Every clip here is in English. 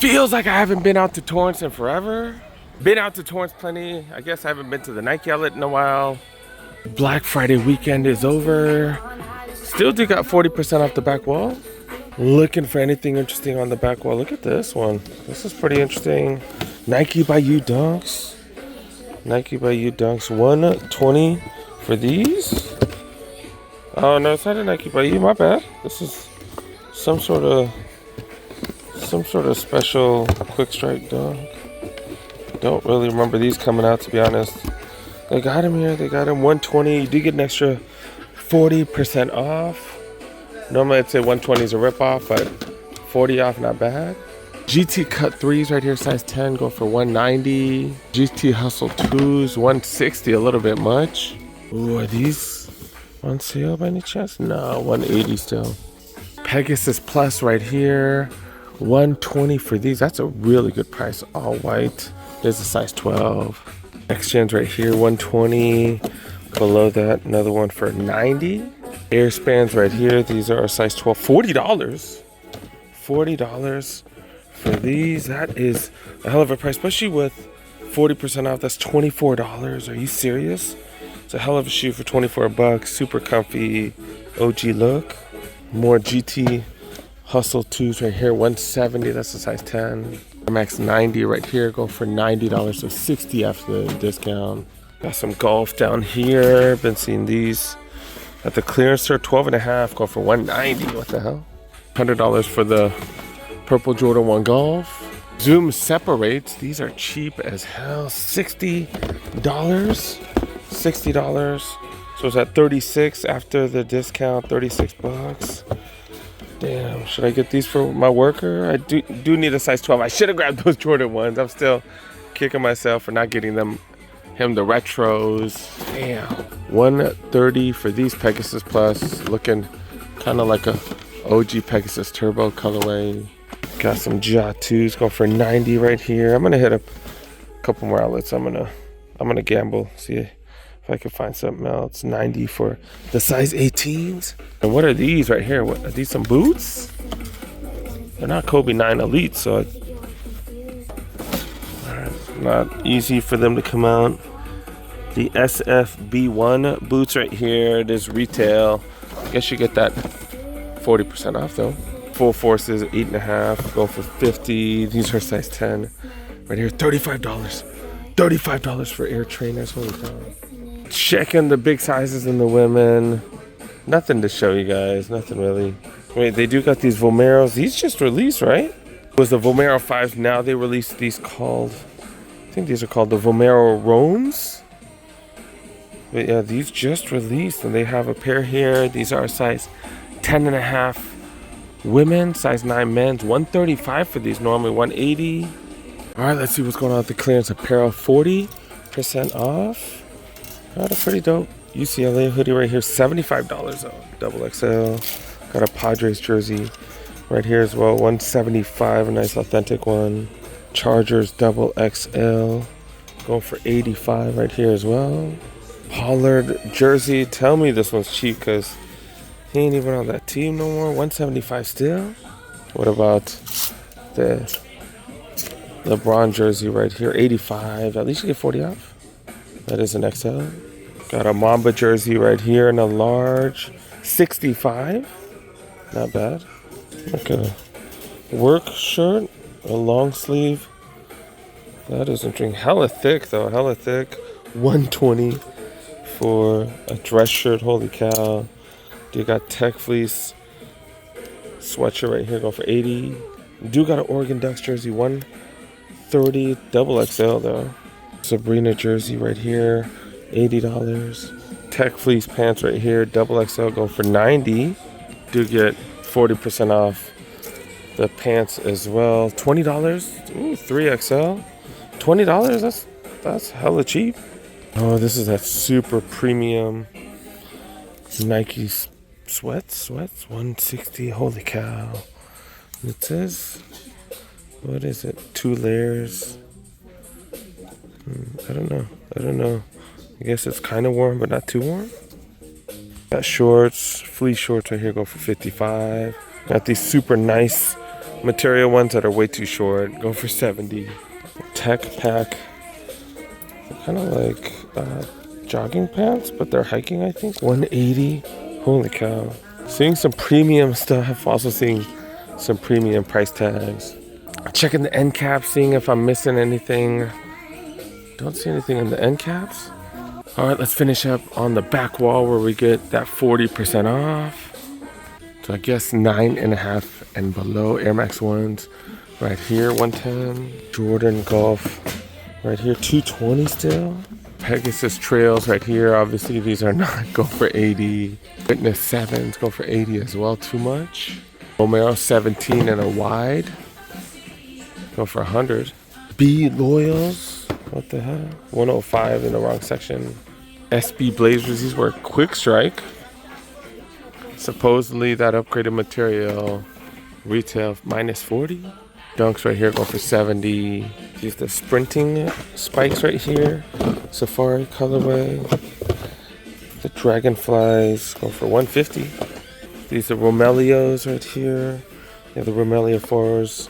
Feels like I haven't been out to Torrance in forever. Been out to Torrance plenty. I guess I haven't been to the Nike outlet in a while. Black Friday weekend is over. Still do got 40% off the back wall. Looking for anything interesting on the back wall. Look at this one. This is pretty interesting. Nike by You Dunks. Nike by You Dunks. $120 for these. Oh no, it's not a Nike by You. My bad. This is some sort of special quick strike dunk. Don't really remember these coming out, to be honest. They got them here. They got them $120. You do get an extra 40% off. Normally I'd say 120 is a ripoff, but 40 off, not bad. GT Cut 3s right here, size 10, go for $190. GT Hustle 2s, $160, a little bit much. Ooh, are these on sale by any chance? No, $180 still. Pegasus Plus right here, $120 for these. That's a really good price, all white. There's a size 12. Next gens right here, $120. Below that, another one for $90. Airspans right here, these are a size 12, $40. $40 for these. That is a hell of a price, especially with 40% off. That's $24. Are you serious? It's a hell of a shoe for 24 bucks. Super comfy, OG look. More GT Hustle 2s right here, $170. That's a size 10. Max 90 right here, go for $90, so $60 after the discount. Got some golf down here. Been seeing these at the clearance store, 12.5, go for $190. What the hell? $100 for the purple Jordan 1 Golf. Zoom separates. These are cheap as hell. $60. $60. So it's at 36 after the discount. 36 bucks. Damn. Should I get these for my worker? I do need a size 12. I should have grabbed those Jordan 1s. I'm still kicking myself for not getting him the retros. Damn. $130 for these Pegasus Plus. Looking kind of like a OG Pegasus Turbo colorway. Got some Ja 2s going for $90 right here. I'm gonna hit up a couple more outlets. I'm gonna gamble, see if I can find something else. $90 for the size 18s. And what are these right here? What are these? Some boots? They're not Kobe 9 Elite, so not easy for them to come out. The SFB1 boots right here. It is retail. I guess you get that 40% off though. Full Forces 8.5, go for $50. These are size 10. Right here, $35. $35 for Air Trainers. Holy cow. Checking the big sizes in the women. Nothing to show you guys. Nothing really. Wait, they do got these Vomeros. These just released, right? It was the Vomero 5s. Now they released these called, I think these are called the Vomero Roams. But yeah, these just released, and they have a pair here. These are size 10.5 women, size 9 men's. $135 for these, normally $180. All right, let's see what's going on with the clearance apparel. 40% off. Got a pretty dope UCLA hoodie right here, $75 off. Double XL. Got a Padres jersey right here as well, $175, a nice authentic one. Chargers double XL, going for $85 right here as well. Pollard jersey. Tell me this one's cheap because he ain't even on that team no more. $175 still. What about the LeBron jersey right here? $85. At least you get 40 off. That is an XL. Got a Mamba jersey right here in a large. $65. Not bad. Like a work shirt, a long sleeve. That is interesting. Hella thick though. Hella thick. $120 for a dress shirt. Holy cow. You got Tech Fleece sweatshirt right here, go for $80. Do got an Oregon Ducks jersey, $130, double XL though. Sabrina jersey right here, $80. Tech Fleece pants right here, double XL, go for $90. Do get 40% off the pants as well. $20. Ooh, 3XL. $20. That's hella cheap. Oh, this is that super premium Nike sweats, $160. Holy cow. It says, what is it? 2 layers. I don't know. I guess it's kind of warm, but not too warm. Got shorts, fleece shorts right here, go for $55. Got these super nice material ones that are way too short go for 70. Tech pack, kind of like jogging pants, but they're hiking, I think. 180. Holy cow. Seeing some premium stuff, also seeing some premium price tags. Checking the end caps, seeing if I'm missing anything. Don't see anything in the end caps. All right, let's finish up on the back wall where we get that 40% off. So I guess 9.5 and below Air Max 1s right here, 110. Jordan Golf right here, 220 still. Pegasus Trails right here. Obviously, these are not go for 80. Witness 7s go for 80 as well, too much. Romero 17 and a wide go for 100. B Loyals, what the hell? 105 in the wrong section. SB Blazers, these were Quick Strike. Supposedly that upgraded material retail minus 40. Dunks right here go for 70. These the sprinting spikes right here. Safari colorway. The Dragonflies go for 150. These are Romelios right here. You have the Romelio 4s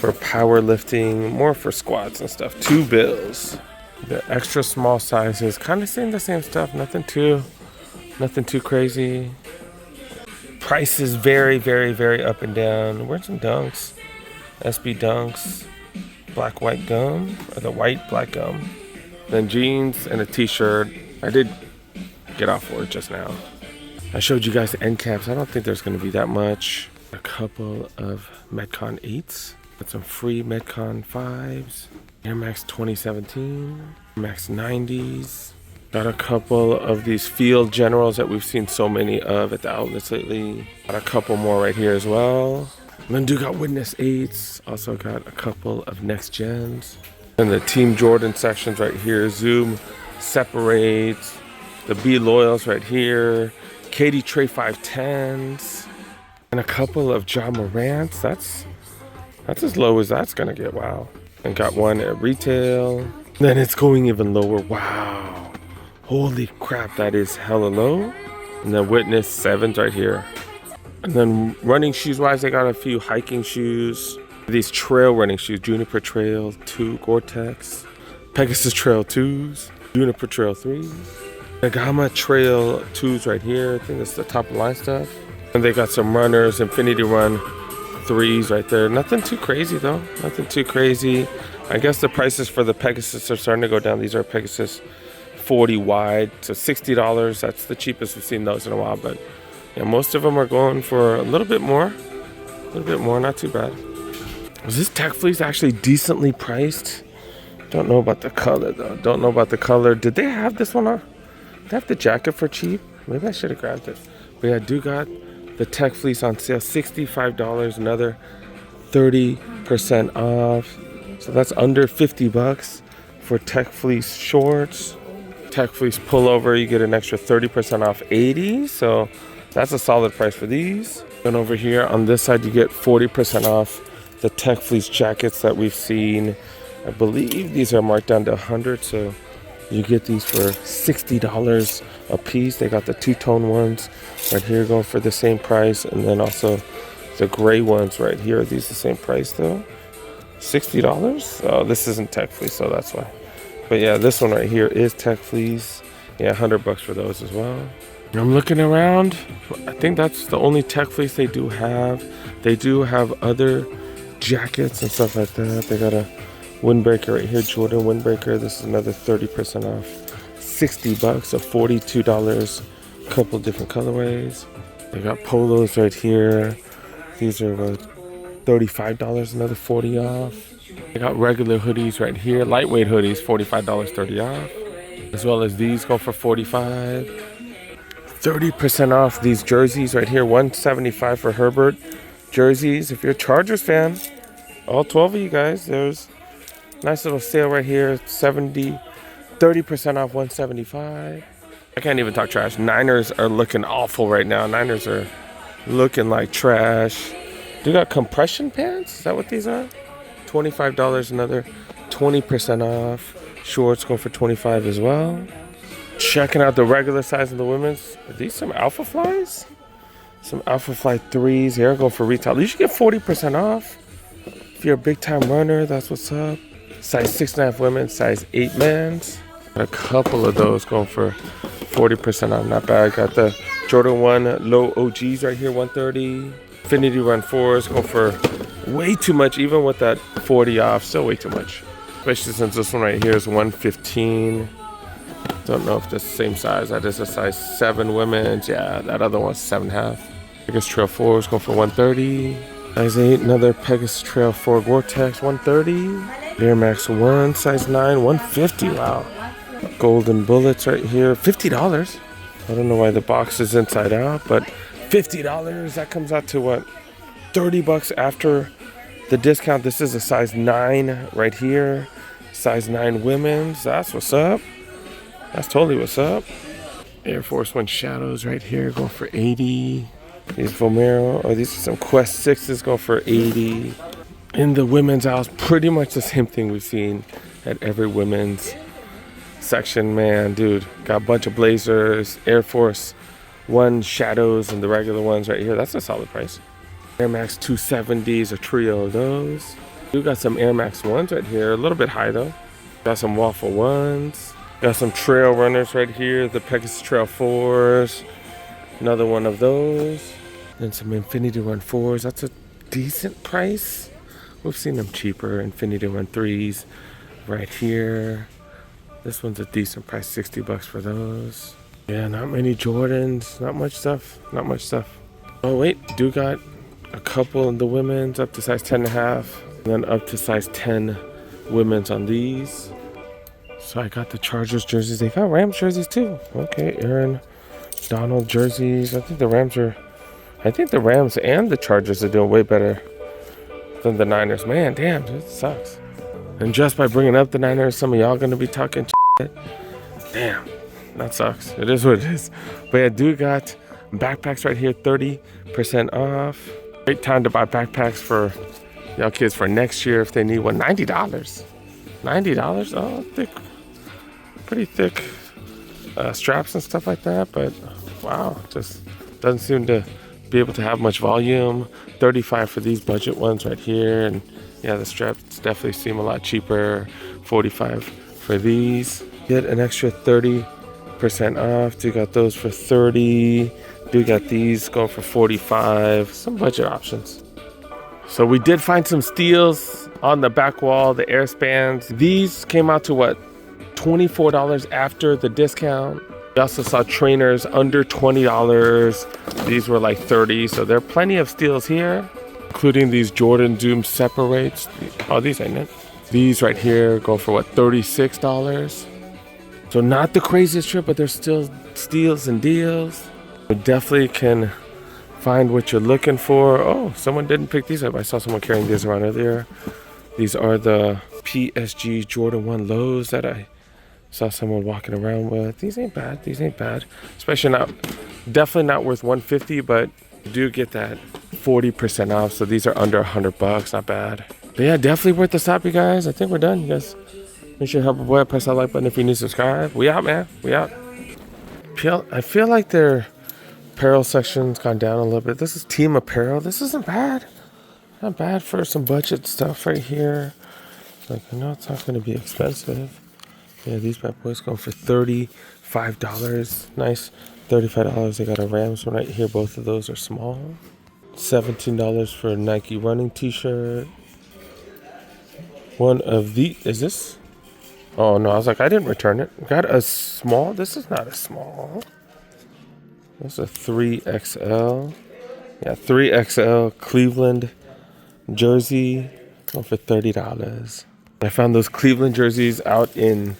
for powerlifting, more for squats and stuff. $2. The extra small sizes, kind of seeing the same stuff. Nothing too crazy. Prices very, very, very up and down. Where's some Dunks? SB Dunks, black white gum, or the white black gum. Then jeans and a t-shirt. I did get off work just now. I showed you guys the end caps. I don't think there's going to be that much. A couple of Metcon 8s. Got some free Metcon 5s. Air Max 2017. Air Max 90s. Got a couple of these Field Generals that we've seen so many of at the outlets lately. Got a couple more right here as well. And then do got Witness 8s. Also got a couple of Next Gens. And the Team Jordan sections right here. Zoom separates. The B Loyals right here. Katie Trey 510s. And a couple of Ja Morants. That's as low as that's gonna get. Wow. And got one at retail. Then it's going even lower. Wow. Holy crap, that is hella low. And then Witness 7s right here. And then running shoes wise, they got a few hiking shoes. These trail running shoes, Juniper Trail 2 Gore-Tex. Pegasus Trail 2s. Juniper Trail 3s. Nagama Trail 2s right here. I think that's the top of the line stuff. And they got some runners, Infinity Run 3s right there. Nothing too crazy though. Nothing too crazy. I guess the prices for the Pegasus are starting to go down. These are Pegasus 40 wide, so $60. That's the cheapest we've seen those in a while, but yeah, most of them are going for a little bit more, not too bad. Was this Tech Fleece actually decently priced? Don't know about the color though. Did they have this one on? Did they have the jacket for cheap? Maybe I should have grabbed it. But yeah, I do got the Tech Fleece on sale, $65, another 30% off. So that's under $50 for Tech Fleece shorts. Tech Fleece pullover, you get an extra 30% off, 80. So that's a solid price for these. And over here on this side, you get 40% off the Tech Fleece jackets that we've seen. I believe these are marked down to 100, so you get these for $60 a piece. They got the two-tone ones right here going for the same price, and then also the gray ones right here. Are these the same price though? $60? Oh, this isn't Tech Fleece, so that's why. But yeah, this one right here is Tech Fleece. Yeah, $100 for those as well. I'm looking around. I think that's the only Tech Fleece they do have. They do have other jackets and stuff like that. They got a windbreaker right here, Jordan windbreaker. This is another 30% off. $60, so $42. A couple different colorways. They got polos right here. These are $35, another 40 off. They got regular hoodies right here, lightweight hoodies, $45, 30 off. As well as these go for $45. 30% off these jerseys right here, $175 for Herbert jerseys. If you're a Chargers fan, all 12 of you guys, there's a nice little sale right here, 30% off, $175. I can't even talk trash. Niners are looking awful right now. Niners are looking like trash. They got compression pants. Is that what these are? $25, another 20% off. Shorts go for $25 as well. Checking out the regular size of the women's. Are these some Alpha Flies? Some Alpha Fly 3s here. Go for retail. You should get 40% off. If you're a big time runner, that's what's up. Size 6.5 women, size 8 men's. A couple of those going for 40% off. Not bad. Got the Jordan 1 low OGs right here, 130. Infinity Run 4s going for way too much, even with that 40 off. Still way too much. Especially since this one right here is 115. Don't know if that's the same size. That is a size 7 women's. Yeah, that other one's 7.5. Pegasus Trail 4s going for 130. Size 8, another Pegasus Trail 4 Gore-Tex, 130. Air Max 1, size 9, 150. Wow. Golden Bullets right here, $50. I don't know why the box is inside out, but $50. That comes out to what? $30 after the discount. This is a size 9 right here. Size 9 women's. That's what's up. That's totally what's up. Air Force One Shadows right here going for 80. These Vomero, or these are some Quest 6s going for 80. In the women's house, pretty much the same thing we've seen at every women's section. Man, dude, got a bunch of Blazers, Air Force One Shadows, and the regular ones right here. That's a solid price. Air Max 270s, a trio of those. We got some Air Max 1s right here, a little bit high though. Got some Waffle 1s. Got some Trail Runners right here, the Pegasus Trail 4s. Another one of those. And some Infinity Run 4s. That's a decent price. We've seen them cheaper. Infinity Run 3s right here. This one's a decent price, $60 for those. Yeah, not many Jordans. Not much stuff. Not much stuff. Oh wait, do got a couple in the women's up to size 10.5. And then up to size 10 women's on these. So I got the Chargers jerseys. They got Rams jerseys too. Okay, Aaron Donald jerseys. I think the Rams and the Chargers are doing way better than the Niners. Man, damn, it sucks. And just by bringing up the Niners, some of y'all gonna be talking shit. Damn, that sucks. It is what it is. But yeah, dude got backpacks right here, 30% off. Great time to buy backpacks for y'all kids for next year if they need one. $90. $90? Oh, thick. Pretty thick straps and stuff like that. But wow, just doesn't seem to be able to have much volume. $35 for these budget ones right here. And yeah, the straps definitely seem a lot cheaper. $45 for these. Get an extra 30% off. Do got those for $30. Do got these going for $45. Some budget options. So we did find some steals on the back wall, the air spans. These came out to what? $24 after the discount. We also saw trainers under $20. These were like $30. So there are plenty of steals here, including these Jordan Zoom separates. Oh, these ain't it. These right here go for what? $36. So not the craziest trip, but there's still steals and deals. You definitely can find what you're looking for. Oh, someone didn't pick these up. I saw someone carrying these around earlier. These are the PSG Jordan 1 lows that I saw someone walking around with. These ain't bad. These ain't bad. Definitely not worth $150, but you do get that 40% off. So these are under $100. Not bad. But yeah, definitely worth the stop, you guys. I think we're done, you guys. Make sure you help a boy. Press that like button if you're new to subscribe. We out, man. We out. I feel like their apparel section's gone down a little bit. This is team apparel. This isn't bad. Not bad for some budget stuff right here. Like, I know it's not going to be expensive. Yeah, these bad boys going for $35. Nice. $35. They got a Rams one right here. Both of those are small. $17 for a Nike running t-shirt. One of the... Is this? Oh, no. I was like, I didn't return it. Got a small. This is not a small. That's a 3XL. Yeah, 3XL Cleveland jersey. Going for $30. I found those Cleveland jerseys out in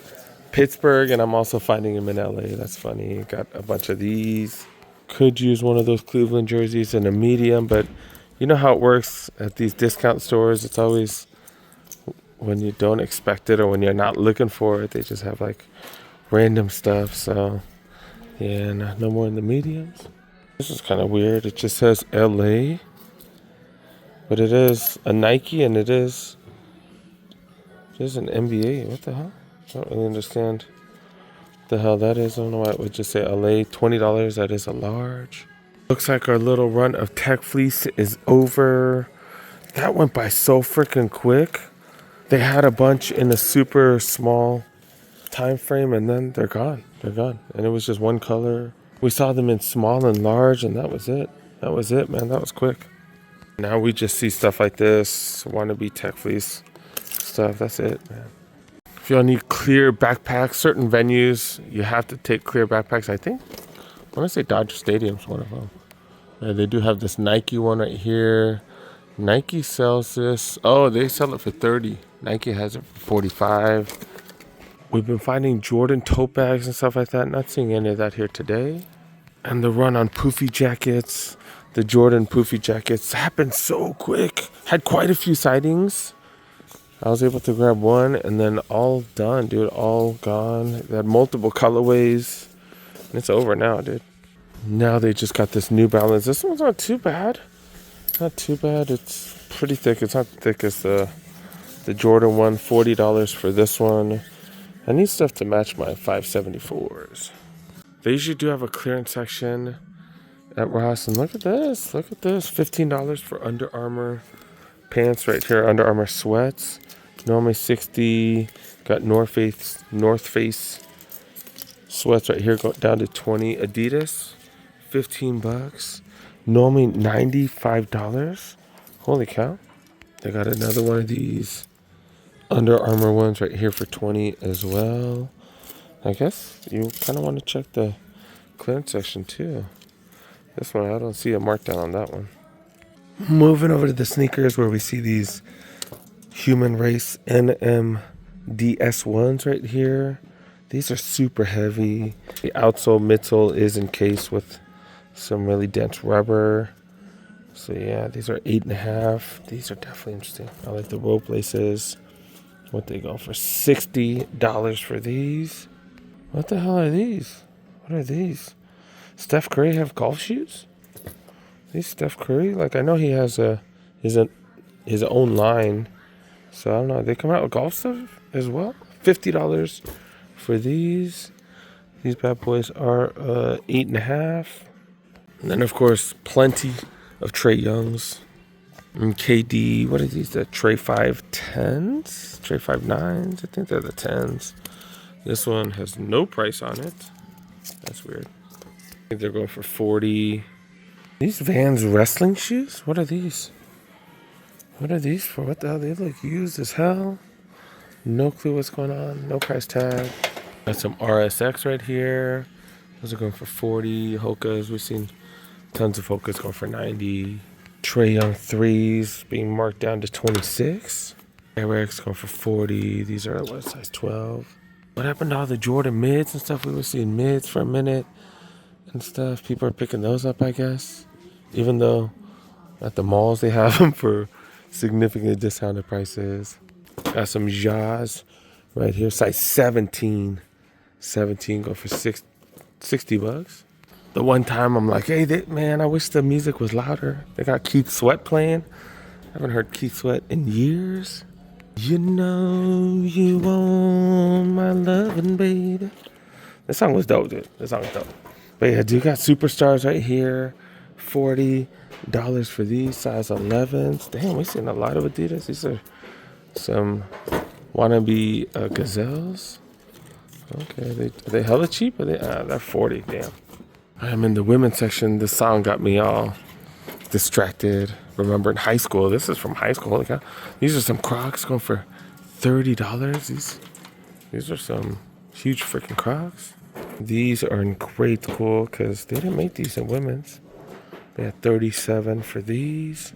Pittsburgh, and I'm also finding them in LA. That's funny. Got a bunch of these. Could use one of those Cleveland jerseys in a medium, but you know how it works at these discount stores. It's always when you don't expect it or when you're not looking for it, they just have like random stuff. So yeah, no more in the mediums. This is kind of weird. It just says LA, but it is a Nike and it is an NBA. What the hell? I don't really understand what the hell that is. I don't know why it would just say LA. $20. That is a large. Looks like our little run of tech fleece is over. That went by so freaking quick. They had a bunch in a super small time frame and then they're gone. They're gone. And it was just one color. We saw them in small and large and that was it. That was it, man. That was quick. Now we just see stuff like this. Wannabe tech fleece stuff. That's it, man. If y'all need clear backpacks, certain venues, you have to take clear backpacks. I think, I want to say Dodger Stadium's one of them. They do have this Nike one right here. Nike sells this. Oh, they sell it for 30. Nike has it for 45. We've been finding Jordan tote bags and stuff like that. Not seeing any of that here today. And the run on poofy jackets, the Jordan poofy jackets happened so quick. Had quite a few sightings. I was able to grab one and then all done, dude. All gone. They had multiple colorways. And it's over now, dude. Now they just got this New Balance. This one's not too bad. Not too bad. It's pretty thick. It's not thick as the Jordan one. $40 for this one. I need stuff to match my 574s. They usually do have a clearance section at Ross. And look at this. Look at this. $15 for Under Armour pants right here. Under Armour sweats. Normally $60. Got North Face sweats right here. Go down to $20. Adidas, $15. Normally $95. Holy cow. They got another one of these Under Armour ones right here for $20 as well. I guess you kind of want to check the clearance section too. This one, I don't see a markdown on that one. Moving over to the sneakers where we see these Human Race NMDS ones right here. These are super heavy. The outsole, midsole is encased with some really dense rubber. So yeah, these are 8.5. These are definitely interesting. I like the rope laces. What they go for? $60 for these. What the hell are these? What are these? Steph Curry have golf shoes? These Steph Curry? Like I know he has his own line. So I don't know. They come out with golf stuff as well. $50 for these. These bad boys are 8.5. And then of course plenty of Trae Youngs and KD. What are these? The Trae 510s? Trae 5.9s? I think they're the 10s. This one has no price on it. That's weird. I think they're going for 40. These Vans wrestling shoes? What are these? What are these for? What the hell? They look used as hell. No clue what's going on. No price tag. Got some RSX right here. Those are going for 40. Hokas, we've seen tons of Hokas going for 90. Trae Young 3s being marked down to 26. Airx going for 40. These are what, size 12. What happened to all the Jordan mids and stuff? We were seeing mids for a minute and stuff. People are picking those up, I guess. Even though at the malls they have them for significantly discounted prices. Got some Jaws right here, size 17. 17 go for $60. The one time I'm like, hey, man, I wish the music was louder. They got Keith Sweat playing. I haven't heard Keith Sweat in years. You know you want my loving, baby. This song was dope, dude. This song was dope. But yeah, dude, got Superstars right here. $40 for these, size 11s. Damn, we're seeing a lot of Adidas. These are some wannabe Gazelles. Okay, are they hella cheap? Are they? They're 40, damn. I'm in the women's section. This song got me all distracted. Remember in high school, this is from high school. Holy cow. These are some Crocs going for $30. These are some huge freaking Crocs. These are in grade school because they didn't make these in women's. They had $37 for these.